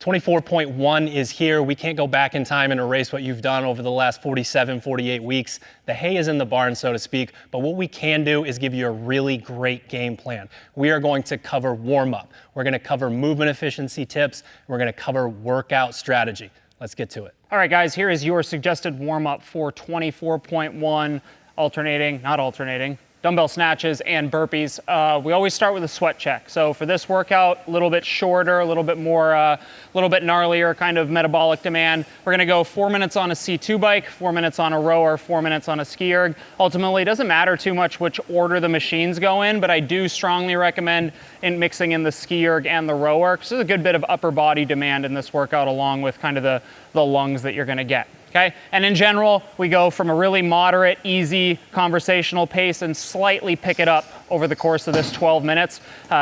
24.1 is here. We can't go back in time and erase what you've done over the last 47, 48 weeks. The hay is in the barn, so to speak, but what we can do is give you a really great game plan. We are going to cover warm-up. We're going to cover movement efficiency tips. We're going to cover workout strategy. Let's get to it. All right, guys, here is your suggested warm-up for 24.1 dumbbell snatches and burpees. We always start with a sweat check. So for this workout, a little bit shorter, a little bit more, a little bit gnarlier kind of metabolic demand. We're gonna go 4 minutes on a C2 bike, 4 minutes on a rower, 4 minutes on a ski erg. Ultimately, it doesn't matter too much which order the machines go in, but I do strongly recommend mixing in the ski erg and the rower, because there's a good bit of upper body demand in this workout along with kind of the lungs that you're gonna get. Okay, and in general, we go from a really moderate, easy, conversational pace and slightly pick it up over the course of this 12 minutes.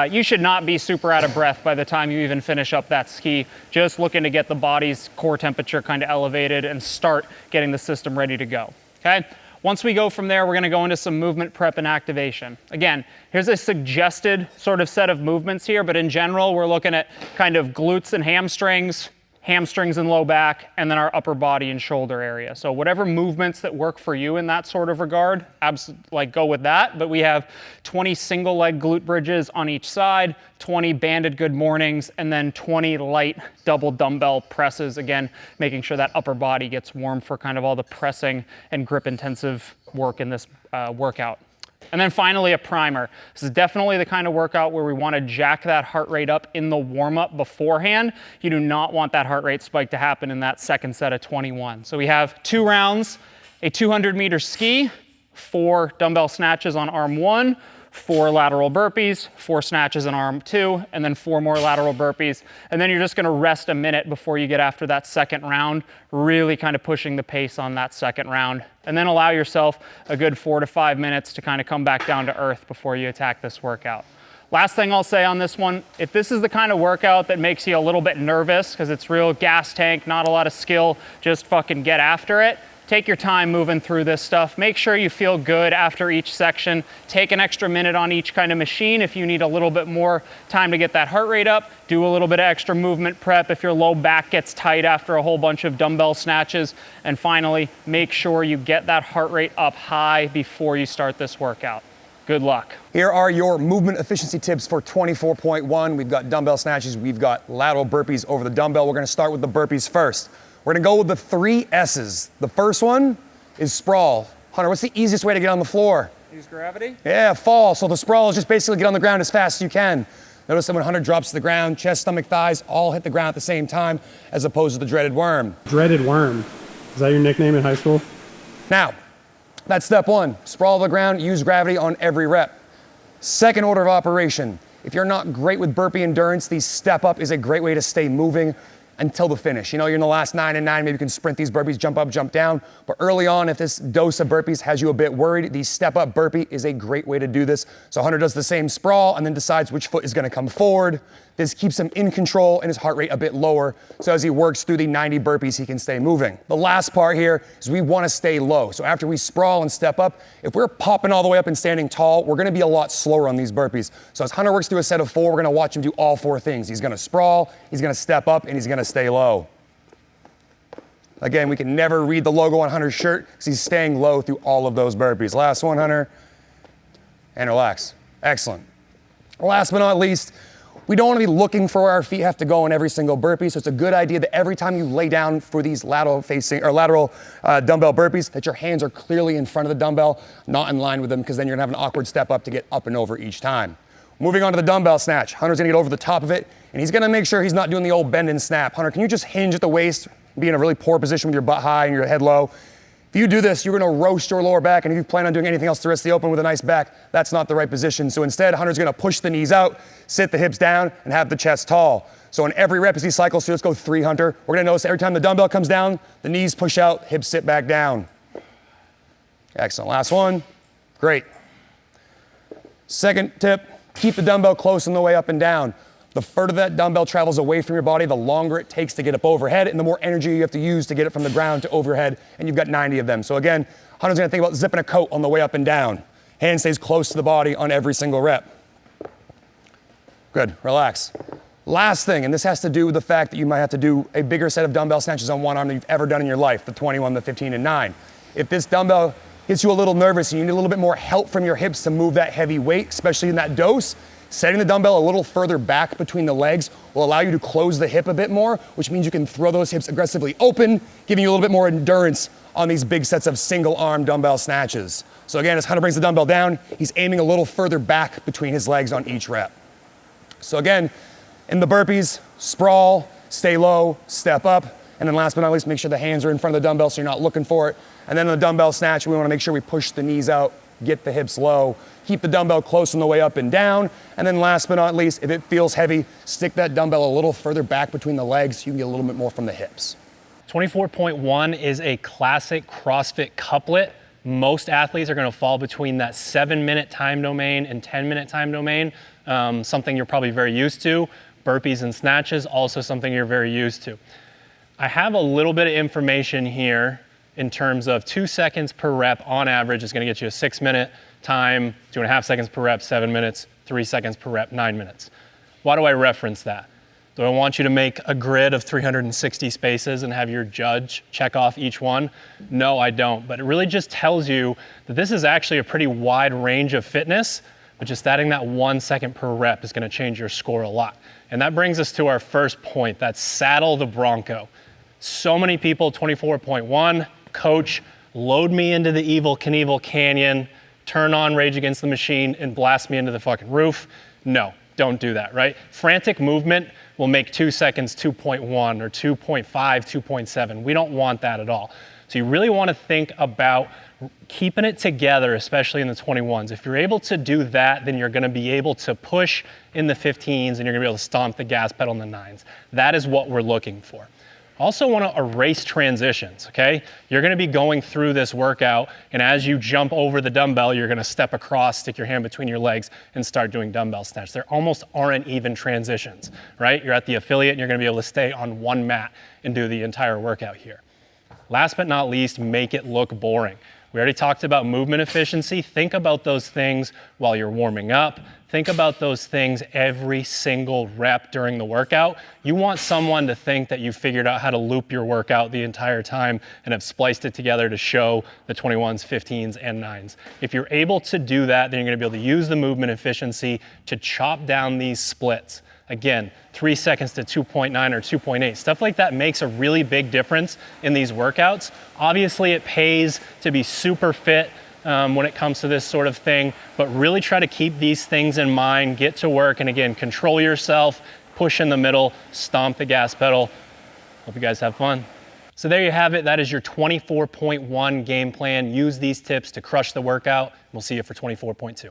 You should not be super out of breath by the time you even finish up that ski. Just looking to get the body's core temperature kind of elevated and start getting the system ready to go, okay? Once we go from there, we're gonna go into some movement prep and activation. Again, here's a suggested sort of set of movements here, but in general, we're looking at kind of glutes and hamstrings and low back, and then our upper body and shoulder area. So whatever movements that work for you in that sort of regard, go with that. But we have 20 single leg glute bridges on each side, 20 banded good mornings, and then 20 light double dumbbell presses. Again, making sure that upper body gets warm for kind of all the pressing and grip intensive work in this workout. And then finally, a primer. This is definitely the kind of workout where we want to jack that heart rate up in the warm-up beforehand. You do not want that heart rate spike to happen in that second set of 21. So we have 2 rounds, a 200-meter ski, 4 dumbbell snatches on arm 1, 4 lateral burpees, 4 snatches on arm 2, and then 4 more lateral burpees. And then you're just gonna rest a minute before you get after that second round, really kind of pushing the pace on that second round. And then allow yourself a good 4 to 5 minutes to kind of come back down to earth before you attack this workout. Last thing I'll say on this one, if this is the kind of workout that makes you a little bit nervous because it's real gas tank, not a lot of skill, just fucking get after it. Take your time moving through this stuff. Make sure you feel good after each section. Take an extra minute on each kind of machine if you need a little bit more time to get that heart rate up. Do a little bit of extra movement prep if your low back gets tight after a whole bunch of dumbbell snatches. And finally, make sure you get that heart rate up high before you start this workout. Good luck. Here are your movement efficiency tips for 24.1. We've got dumbbell snatches, we've got lateral burpees over the dumbbell. We're gonna start with the burpees first. We're gonna go with the 3 S's. The first one is sprawl. Hunter, what's the easiest way to get on the floor? Use gravity? Yeah, fall. So the sprawl is just basically get on the ground as fast as you can. Notice that when Hunter drops to the ground, chest, stomach, thighs all hit the ground at the same time, as opposed to the dreaded worm. Dreaded worm. Is that your nickname in high school? Now, that's step 1. Sprawl to the ground, use gravity on every rep. Second order of operation. If you're not great with burpee endurance, the step up is a great way to stay moving until the finish. You know, you're in the last 9 and 9, maybe you can sprint these burpees, jump up, jump down. But early on, if this dose of burpees has you a bit worried, the step up burpee is a great way to do this. So Hunter does the same sprawl and then decides which foot is gonna come forward. This keeps him in control and his heart rate a bit lower. So as he works through the 90 burpees, he can stay moving. The last part here is we wanna stay low. So after we sprawl and step up, if we're popping all the way up and standing tall, we're gonna be a lot slower on these burpees. So as Hunter works through a set of 4, we're gonna watch him do all 4 things. He's gonna sprawl, he's gonna step up, and he's gonna stay low. Again, we can never read the logo on Hunter's shirt because he's staying low through all of those burpees. Last one, Hunter, and relax. Excellent. Last but not least, we don't want to be looking for where our feet have to go in every single burpee, so it's a good idea that every time you lay down for these lateral dumbbell burpees, that your hands are clearly in front of the dumbbell, not in line with them, because then you're gonna have an awkward step up to get up and over each time. Moving on to the dumbbell snatch. Hunter's gonna get over the top of it, and he's gonna make sure he's not doing the old bend and snap. Hunter, can you just hinge at the waist, be in a really poor position with your butt high and your head low? If you do this, you're gonna roast your lower back, and if you plan on doing anything else the rest of the open with a nice back, that's not the right position. So instead, Hunter's gonna push the knees out, sit the hips down, and have the chest tall. So in every rep as he cycles, so let's go 3, Hunter. We're gonna notice every time the dumbbell comes down, the knees push out, hips sit back down. Excellent, last one, great. Second tip, keep the dumbbell close on the way up and down. The further that dumbbell travels away from your body, the longer it takes to get up overhead, and the more energy you have to use to get it from the ground to overhead, and you've got 90 of them. So again, Hunter's gonna think about zipping a coat on the way up and down. Hand stays close to the body on every single rep. Good, relax. Last thing, and this has to do with the fact that you might have to do a bigger set of dumbbell snatches on one arm than you've ever done in your life, the 21, the 15, and 9. If this dumbbell gets you a little nervous and you need a little bit more help from your hips to move that heavy weight, especially in that dose, setting the dumbbell a little further back between the legs will allow you to close the hip a bit more, which means you can throw those hips aggressively open, giving you a little bit more endurance on these big sets of single arm dumbbell snatches. So again, as Hunter brings the dumbbell down, he's aiming a little further back between his legs on each rep. So again, in the burpees, sprawl, stay low, step up, and then last but not least, make sure the hands are in front of the dumbbell so you're not looking for it. And then in the dumbbell snatch, we wanna make sure we push the knees out, get the hips low, keep the dumbbell close on the way up and down. And then last but not least, if it feels heavy, stick that dumbbell a little further back between the legs so you can get a little bit more from the hips. 24.1 is a classic CrossFit couplet. Most athletes are gonna fall between that 7-minute time domain and 10-minute time domain, something you're probably very used to. Burpees and snatches, also something you're very used to. I have a little bit of information here in terms of 2 seconds per rep on average is gonna get you a 6-minute time, 2.5 seconds per rep, 7 minutes, 3 seconds per rep, 9 minutes. Why do I reference that? Do I want you to make a grid of 360 spaces and have your judge check off each one? No, I don't, but it really just tells you that this is actually a pretty wide range of fitness, but just adding that 1 second per rep is gonna change your score a lot. And that brings us to our first point, that's saddle the Bronco. So many people, 24.1, coach, load me into the Evel Knievel Canyon, turn on Rage Against the Machine and blast me into the fucking roof. No, don't do that, right? Frantic movement will make 2 seconds 2.1 or 2.5, 2.7. We don't want that at all. So you really want to think about keeping it together, especially in the 21s. If you're able to do that, then you're going to be able to push in the 15s and you're going to be able to stomp the gas pedal in the 9s. That is what we're looking for. Also want to erase transitions, okay? You're going to be going through this workout, and as you jump over the dumbbell, you're going to step across, stick your hand between your legs, and start doing dumbbell snatch. There almost aren't even transitions, right? You're at the affiliate, and you're going to be able to stay on one mat and do the entire workout here. Last but not least, make it look boring. We already talked about movement efficiency. Think about those things while you're warming up. Think about those things every single rep during the workout. You want someone to think that you figured out how to loop your workout the entire time and have spliced it together to show the 21s, 15s, and 9s. If you're able to do that, then you're gonna be able to use the movement efficiency to chop down these splits. Again, 3 seconds to 2.9 or 2.8. Stuff like that makes a really big difference in these workouts. Obviously, it pays to be super fit when it comes to this sort of thing, but really try to keep these things in mind, get to work, and again, control yourself, push in the middle, stomp the gas pedal. Hope you guys have fun. So there you have it. That is your 24.1 game plan. Use these tips to crush the workout. We'll see you for 24.2.